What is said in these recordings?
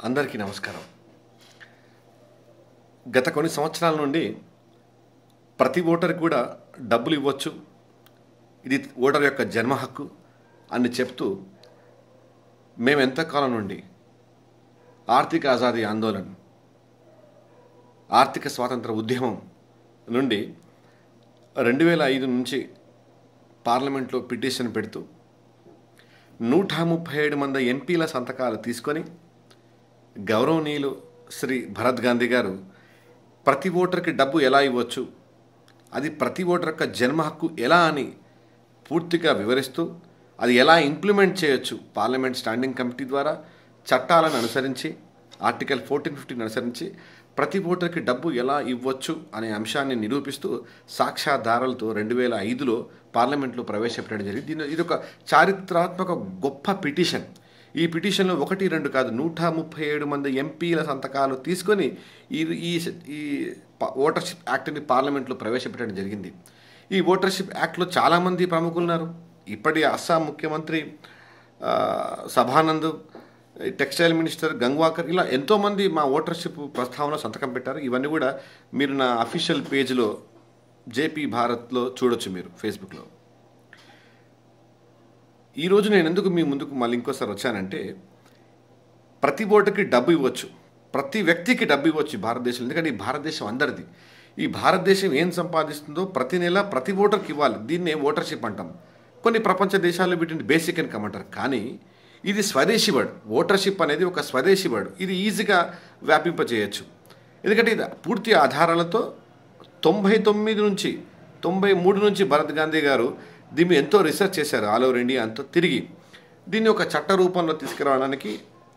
అందరికీ నమస్కారం. గత కొన్ని సంవత్సరాల నుండి ప్రతి ఓటర్కి కూడా డబ్బులు ఇవ్వచ్చు, ఇది ఓటర్ యొక్క జన్మ హక్కు అని చెప్తూ మేము ఎంతకాలం నుండి ఆర్థిక ఆజాదీ ఆందోళన, ఆర్థిక స్వాతంత్ర ఉద్యమం నుండి 2005 నుంచి పార్లమెంట్లో పిటిషన్ పెడుతూ 137 మంది ఎంపీల సంతకాలు తీసుకొని గౌరవనీయులు శ్రీ భరత్ గాంధీ గారు ప్రతి ఓటర్కి డబ్బు ఎలా ఇవ్వచ్చు, అది ప్రతి ఓటర్ యొక్క జన్మ హక్కు ఎలా అని పూర్తిగా వివరిస్తూ అది ఎలా ఇంప్లిమెంట్ చేయొచ్చు పార్లమెంట్ స్టాండింగ్ కమిటీ ద్వారా చట్టాలను అనుసరించి ఆర్టికల్ 1450 అనుసరించి ప్రతి ఓటర్కి డబ్బు ఎలా ఇవ్వచ్చు అనే అంశాన్ని నిరూపిస్తూ సాక్ష్యాధారాలతో 2005లో పార్లమెంట్లో ప్రవేశపెట్టడం జరిగింది. ఇది ఒక చారిత్రాత్మక గొప్ప పిటిషన్. ఈ పిటిషన్లో 1-2 కాదు 137 మంది ఎంపీల సంతకాలు తీసుకొని ఈ ఓటర్షిప్ యాక్ట్ని పార్లమెంట్లో ప్రవేశపెట్టడం జరిగింది. ఈ ఓటర్షిప్ యాక్ట్లో చాలామంది ప్రముఖులు ఉన్నారు. ఇప్పటి అస్సాం ముఖ్యమంత్రి సభానంద్, టెక్స్టైల్ మినిస్టర్ గంగ్వాకర్, ఇలా ఎంతోమంది మా ఓటర్షిప్ ప్రస్తావనలో సంతకం పెట్టారు. ఇవన్నీ కూడా మీరు నా అఫీషియల్ పేజ్లో జేపీ భారత్లో చూడొచ్చు, మీరు ఫేస్బుక్లో. ఈరోజు నేను ఎందుకు మీ ముందుకు మళ్ళీ ఇంకోసారి వచ్చానంటే, ప్రతి ఓటుకి డబ్బు ఇవ్వచ్చు, ప్రతి వ్యక్తికి డబ్బు ఇవ్వచ్చు భారతదేశంలో. ఎందుకంటే ఈ భారతదేశం అందరిది. ఈ భారతదేశం ఏం సంపాదిస్తుందో ప్రతి నెల ప్రతి ఓటర్కి ఇవ్వాలి. దీన్నే ఓటర్షిప్ అంటాం. కొన్ని ప్రపంచ దేశాల్లో వీటిని బేసిక్ ఇన్కమ్ అంటారు. కానీ ఇది స్వదేశీ వర్డ్. ఓటర్షిప్ అనేది ఒక స్వదేశీ వర్డ్. ఇది ఈజీగా వ్యాపింపజేయచ్చు. ఎందుకంటే ఇది పూర్తి ఆధారాలతో 99 నుంచి 93 నుంచి భరత్ గాంధీ గారు దీన్ని ఎంతో రీసెర్చ్ చేశారు. ఆల్ ఓవర్ ఇండియా అంతా తిరిగి దీన్ని ఒక చట్ట రూపంలో తీసుకురావడానికి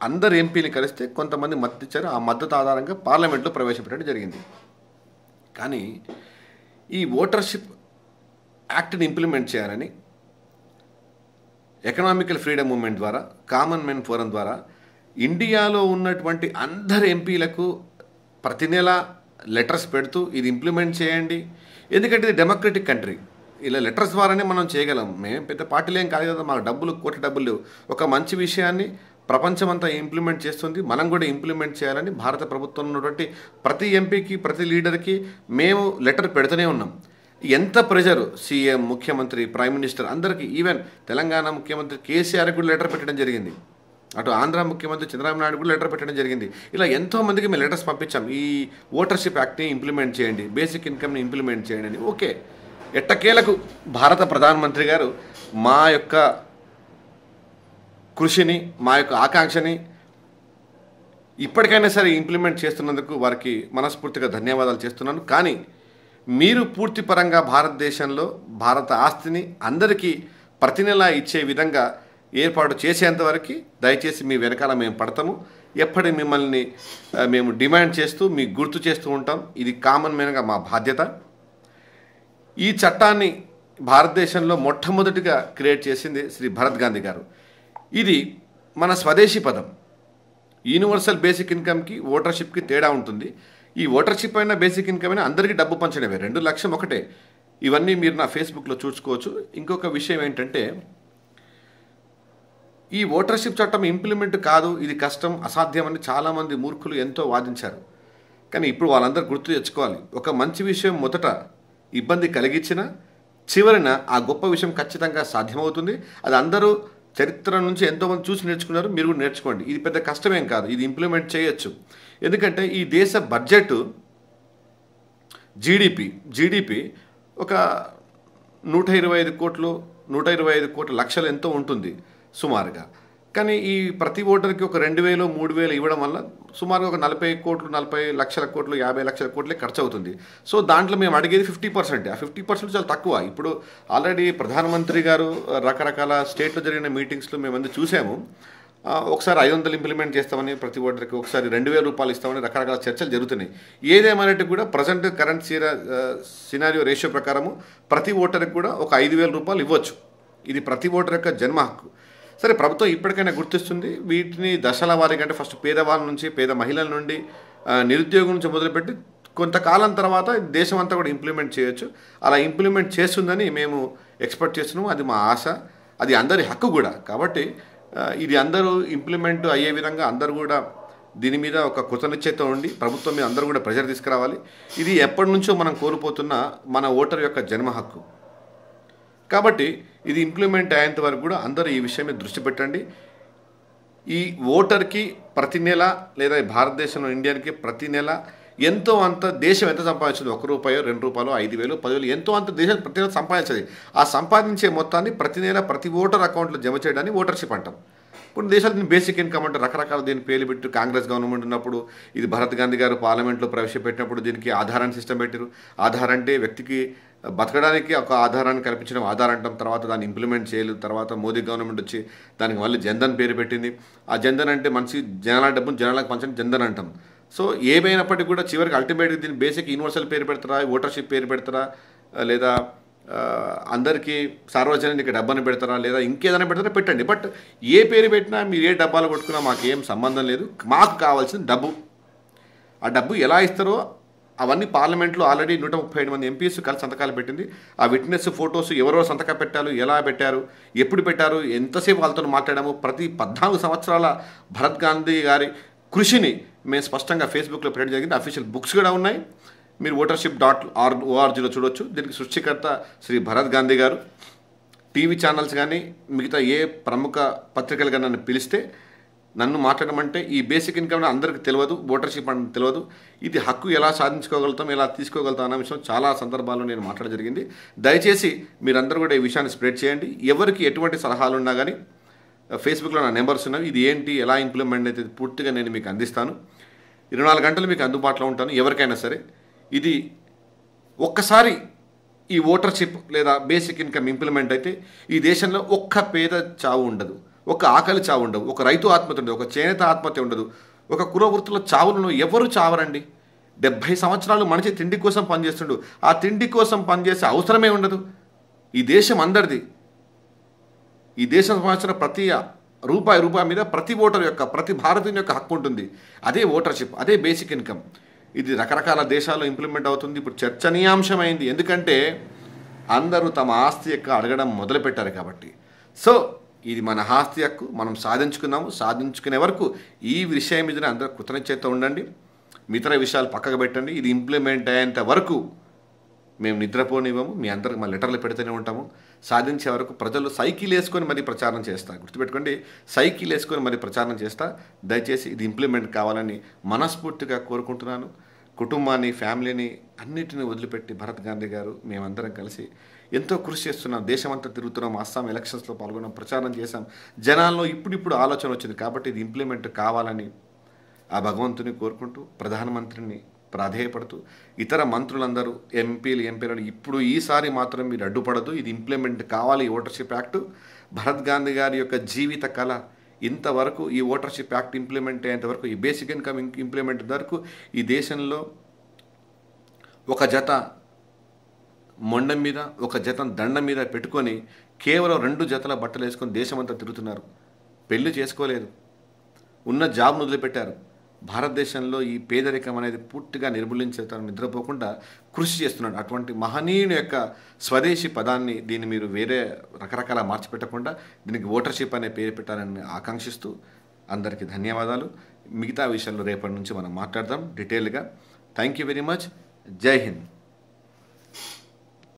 అందరు ఎంపీని కలిస్తే కొంతమంది మద్దతు ఇచ్చారు. ఆ మద్దతు ఆధారంగా పార్లమెంట్లో ప్రవేశపెట్టడం జరిగింది. కానీ ఈ ఓటర్షిప్ యాక్ట్ని ఇంప్లిమెంట్ చేయాలని ఎకనామికల్ ఫ్రీడమ్ మూవ్మెంట్ ద్వారా, కామన్ మెన్ ఫోరం ద్వారా ఇండియాలో ఉన్నటువంటి అందరు ఎంపీలకు ప్రతి నెల లెటర్స్ పెడుతూ ఇది ఇంప్లిమెంట్ చేయండి. ఎందుకంటే ఇది డెమోక్రటిక్ కంట్రీ. ఇలా లెటర్స్ ద్వారానే మనం చేయగలం. మేము పెద్ద పార్టీలేం కాదు కదా, మాకు కోట్ల డబ్బులు లేవు. ఒక మంచి విషయాన్ని ప్రపంచమంతా ఇంప్లిమెంట్ చేస్తుంది, మనం కూడా ఇంప్లిమెంట్ చేయాలని భారత ప్రభుత్వం ఉన్నటువంటి ప్రతి ఎంపీకి, ప్రతి లీడర్కి మేము లెటర్ పెడుతూనే ఉన్నాం. ఎంత ప్రెషరు, సీఎం, ముఖ్యమంత్రి, ప్రైమ్ మినిస్టర్ అందరికీ, ఈవెన్ తెలంగాణ ముఖ్యమంత్రి కేసీఆర్కి కూడా లెటర్ పెట్టడం జరిగింది. అటు ఆంధ్ర ముఖ్యమంత్రి చంద్రబాబు నాయుడు కూడా లెటర్ పెట్టడం జరిగింది. ఇలా ఎంతోమందికి మేము లెటర్స్ పంపించాం. ఈ ఓటర్షిప్ యాక్ట్ని ఇంప్లిమెంట్ చేయండి, బేసిక్ ఇన్కమ్ని ఇంప్లిమెంట్ చేయండి అని. ఓకే, ఎట్టకేలకు భారత ప్రధానమంత్రి గారు మా యొక్క కృషిని, మా యొక్క ఆకాంక్షని ఇప్పటికైనా సరే ఇంప్లిమెంట్ చేస్తున్నందుకు వారికి మనస్ఫూర్తిగా ధన్యవాదాలు చేస్తున్నాను. కానీ మీరు పూర్తి పరంగా భారతదేశంలో భారత ఆస్తిని అందరికీ ప్రతి నెల ఇచ్చే విధంగా ఏర్పాటు చేసేంతవరకు దయచేసి మీ వెనకాల మేము పడతాము. ఎప్పటి మిమ్మల్ని మేము డిమాండ్ చేస్తూ మీకు గుర్తు చేస్తూ ఉంటాం. ఇది కామన్ మ్యాన్గా మా బాధ్యత. ఈ చట్టాన్ని భారతదేశంలో మొట్టమొదటిగా క్రియేట్ చేసింది శ్రీ భరత్ గాంధీ గారు. ఇది మన స్వదేశీ పదం. యూనివర్సల్ బేసిక్ ఇన్కమ్కి ఓటర్షిప్కి తేడా ఉంటుంది. ఈ ఓటర్షిప్ అయినా బేసిక్ ఇన్కమ్ అయినా అందరికీ డబ్బు పంచడమే, 2 లక్ష్యం ఒకటే. ఇవన్నీ మీరు నా ఫేస్బుక్లో చూసుకోవచ్చు. ఇంకొక విషయం ఏంటంటే, ఈ ఓటర్షిప్ చట్టం ఇంప్లిమెంట్ కాదు, ఇది కష్టం, అసాధ్యమని చాలామంది మూర్ఖులు ఎంతో వాదించారు. కానీ ఇప్పుడు వాళ్ళందరూ గుర్తు తెచ్చుకోవాలి, ఒక మంచి విషయం మొదట ఇబ్బంది కలిగించిన చివరిన ఆ గొప్ప విషయం ఖచ్చితంగా సాధ్యమవుతుంది. అది అందరూ చరిత్ర నుంచి ఎంతోమంది చూసి నేర్చుకున్నారు, మీరు కూడా నేర్చుకోండి. ఇది పెద్ద కష్టమేం కాదు, ఇది ఇంప్లిమెంట్ చేయొచ్చు. ఎందుకంటే ఈ దేశ బడ్జెట్ జీడిపి ఒక 125 కోట్ల లక్షలు ఎంతో ఉంటుంది సుమారుగా. కానీ ఈ ప్రతి ఓటర్కి ఒక 2,000 3,000 ఇవ్వడం వల్ల సుమారుగా ఒక 40 లక్షల కోట్లు 50 లక్షల కోట్లే ఖర్చు అవుతుంది. సో దాంట్లో మేము అడిగేది 50%. ఆ 50% చాలా తక్కువ. ఇప్పుడు ఆల్రెడీ ప్రధానమంత్రి గారు రకరకాల స్టేట్లో జరిగిన మీటింగ్స్లో మేము చూసాము. ఒకసారి 500 ఇంప్లిమెంట్ చేస్తామని ప్రతి ఓటర్కి, ఒకసారి 2,000 రూపాయలు ఇస్తామని రకరకాల చర్చలు జరుగుతున్నాయి. ఏదేమైనట్టు కూడా ప్రజెంట్ కరెంట్ సినారియో రేషియో ప్రకారము ప్రతి ఓటర్కి కూడా ఒక 5,000 రూపాయలు ఇవ్వచ్చు. ఇది ప్రతి ఓటర్ యొక్క జన్మ హక్కు. సరే, ప్రభుత్వం ఇప్పటికైనా గుర్తిస్తుంది. వీటిని దశల వారీగా, అంటే ఫస్ట్ పేదవాళ్ళ నుంచి, పేద మహిళల నుండి, నిరుద్యోగం నుంచి మొదలుపెట్టి కొంతకాలం తర్వాత దేశం అంతా కూడా ఇంప్లిమెంట్ చేయొచ్చు. అలా ఇంప్లిమెంట్ చేస్తుందని మేము ఎక్స్పెక్ట్ చేస్తున్నాము. అది మా ఆశ, అది అందరి హక్కు కూడా. కాబట్టి ఇది అందరూ ఇంప్లిమెంట్ అయ్యే విధంగా అందరూ కూడా దీని మీద ఒక కృతనిశ్చయత ఉండి ప్రభుత్వం మీద అందరూ కూడా ప్రెజర్ తీసుకురావాలి. ఇది ఎప్పటి నుంచో మనం కోల్పోతున్న మన ఓటర్ యొక్క జన్మ హక్కు. కాబట్టి ఇది ఇంప్లిమెంట్ అయ్యేంత వరకు కూడా అందరూ ఈ విషయం మీద దృష్టి పెట్టండి. ఈ ఓటర్కి ప్రతి నెల లేదా భారతదేశంలో ఇండియన్కి ప్రతి నెల ఎంతో అంత దేశం ఎంత సంపాదించదు, ₹1, ₹2, 5,000, 10,000 ఎంతో అంత దేశం ప్రతి నెల సంపాదించదు. ఆ సంపాదించే మొత్తాన్ని ప్రతి నెల ప్రతి ఓటర్ అకౌంట్లో జమ చేయడాన్ని ఓటర్షిప్ అంటాం. కొన్ని దేశాలు దీన్ని బేసిక్ ఇన్కమ్ అంటే రకరకాల దీని పేర్లు పెట్టి కాంగ్రెస్ గవర్నమెంట్ ఉన్నప్పుడు ఇది భరత్ గాంధీ గారు పార్లమెంట్లో ప్రవేశపెట్టినప్పుడు దీనికి ఆధార్ అని సిస్టమ్ పెట్టారు. ఆధార్ అంటే వ్యక్తికి బతకడానికి ఒక ఆధారాన్ని కల్పించడం ఆధార్ అంటాం. తర్వాత దాన్ని ఇంప్లిమెంట్ చేయలేదు. తర్వాత మోదీ గవర్నమెంట్ వచ్చి దానికి మళ్ళీ జన్ధన్ పేరు పెట్టింది. ఆ జన్ధన్ అంటే మనిషి జనాల డబ్బును జనాలకు పంచడం జన్ధన్ అంటాం. సో ఏమైనప్పటికీ కూడా చివరికి అల్టిమేట్గా దీన్ని బేసిక్ యూనివర్సల్ పేరు పెడతారా, ఓటర్షిప్ పేరు పెడతారా, లేదా అందరికీ సార్వజనిక డబ్బాని పెడతారా, లేదా ఇంకేదైనా పెడతారా పెట్టండి. బట్ ఏ పేరు పెట్టినా మీరు ఏ డబ్బాలు కొట్టుకున్నా మాకేం సంబంధం లేదు. మాకు కావాల్సిన డబ్బు. ఆ డబ్బు ఎలా ఇస్తారో అవన్నీ పార్లమెంట్లో ఆల్రెడీ 137 మంది ఎంపీస్ కలిసి సంతకాలు పెట్టింది. ఆ విట్నెస్ ఫొటోస్ ఎవరో సంతకాలు పెట్టారు, ఎలా పెట్టారు, ఎప్పుడు పెట్టారు, ఎంతసేపు వాళ్ళతో మాట్లాడాము, ప్రతి 14 సంవత్సరాల భరత్ గాంధీ గారి కృషిని మేము స్పష్టంగా ఫేస్బుక్లో పెట్టడం జరిగింది. అఫీషియల్ బుక్స్ కూడా ఉన్నాయి. మీరు votership.orgలో చూడొచ్చు. దీనికి సృష్టికర్త శ్రీ భరత్ గాంధీ గారు. టీవీ ఛానల్స్ కానీ మిగతా ఏ ప్రముఖ పత్రికలు కానీ నన్ను పిలిస్తే నన్ను మాట్లాడమంటే ఈ బేసిక్ ఇన్కమ్ అందరికీ తెలియదు, ఓటర్షిప్ అంటే తెలియదు. ఇది హక్కు ఎలా సాధించుకోగలుగుతాం, ఎలా తీసుకోగలుగుతాం అన్న విషయం చాలా సందర్భాల్లో నేను మాట్లాడడం జరిగింది. దయచేసి మీరందరూ కూడా ఈ విషయాన్ని స్ప్రెడ్ చేయండి. ఎవరికి ఎటువంటి సలహాలు ఉన్నా కానీ ఫేస్బుక్లో నా నెంబర్స్ ఉన్నవి. ఇది ఏంటి, ఎలా ఇంప్లిమెంట్ అయితే పూర్తిగా నేను మీకు అందిస్తాను. 24 గంటలు మీకు అందుబాటులో ఉంటాను ఎవరికైనా సరే. ఇది ఒక్కసారి ఈ ఓటర్షిప్ లేదా బేసిక్ ఇన్కమ్ ఇంప్లిమెంట్ అయితే ఈ దేశంలో ఒక్క పేద చావు ఉండదు, ఒక ఆకలి చావు ఉండదు, ఒక రైతు ఆత్మహత్య ఉండదు, ఒక చేనేత ఆత్మహత్య ఉండదు, ఒక కుల వృత్తుల చావులను ఎవరు చావరండి. 70 సంవత్సరాలు మనిషి తిండి కోసం పనిచేస్తుండు. ఆ తిండి కోసం పనిచేసే అవసరమే ఉండదు. ఈ దేశం అందరిది. ఈ దేశం సంబంధించిన ప్రతి రూపాయి మీద ప్రతి ఓటర్ యొక్క ప్రతి భారతీయుని యొక్క హక్కు ఉంటుంది. అదే ఓటర్షిప్, అదే బేసిక్ ఇన్కమ్. ఇది రకరకాల దేశాల్లో ఇంప్లిమెంట్ అవుతుంది. ఇప్పుడు చర్చనీయాంశమైంది. ఎందుకంటే అందరూ తమ ఆస్తి యొక్క అడగడం మొదలుపెట్టారు కాబట్టి. సో ఇది మన ఆస్తి హక్కు, మనం సాధించుకున్నాము. సాధించుకునే వరకు ఈ విషయం మీద అందరూ కృతజ్ఞత ఉండండి. మిగతా విషయాలు పక్కకు పెట్టండి. ఇది ఇంప్లిమెంట్ అయ్యేంత వరకు మేము నిద్రపోనివ్వము. మీ అందరికి మా లెటర్లు పెడుతూనే ఉంటాము. సాధించే వరకు ప్రజలు సైకిల్ వేసుకొని మరీ ప్రచారం చేస్తా. గుర్తుపెట్టుకోండి, సైకిల్ వేసుకొని మరీ ప్రచారం చేస్తా. దయచేసి ఇది ఇంప్లిమెంట్ కావాలని మనస్ఫూర్తిగా కోరుకుంటున్నాను. కుటుంబాన్ని, ఫ్యామిలీని అన్నిటిని వదిలిపెట్టి భరత్ గాంధీ గారు మేమందరం కలిసి ఎంతో కృషి చేస్తున్నాం. దేశమంతా తిరుగుతున్నాం. అస్సాం ఎలక్షన్స్లో పాల్గొన్నాం, ప్రచారం చేశాం. జనాల్లో ఇప్పుడిప్పుడు ఆలోచన వచ్చింది కాబట్టి ఇది ఇంప్లిమెంట్ కావాలని ఆ భగవంతుని కోరుకుంటూ ప్రధానమంత్రిని ప్రాధేయపడుతూ ఇతర మంత్రులందరూ ఎంపీలు ఇప్పుడు ఈసారి మాత్రం మీరు అడ్డుపడదు. ఇది ఇంప్లిమెంట్ కావాలి. ఈ ఓటర్షిప్ యాక్ట్ భరత్ గాంధీ గారి యొక్క జీవిత కళ. ఇంతవరకు ఈ ఓటర్షిప్ యాక్ట్ ఇంప్లిమెంట్ అయ్యేంతవరకు, ఈ బేసిక్ ఇన్కమ్ ఇంప్లిమెంట్ వరకు ఈ దేశంలో ఒక జత మొండం మీద, ఒక జత దండం మీద పెట్టుకొని కేవలం 2 జతల బట్టలు వేసుకొని దేశమంతా తిరుగుతున్నారు. పెళ్లి చేసుకోలేదు, ఉన్న జాబ్ను వదిలిపెట్టారు. భారతదేశంలో ఈ పేదరికం అనేది పూర్తిగా నిర్మూలించేతాను నిద్రపోకుండా కృషి చేస్తున్నాడు. అటువంటి మహనీయుని యొక్క స్వదేశీ పదాన్ని దీన్ని మీరు వేరే రకరకాల మార్చి పెట్టకుండా దీనికి ఓటర్షిప్ అనే పేరు పెట్టాలని ఆకాంక్షిస్తూ అందరికీ ధన్యవాదాలు. మిగతా విషయాల్లో రేపటి నుంచి మనం మాట్లాడదాం డీటెయిల్గా. Thank you very much. జై హింద్.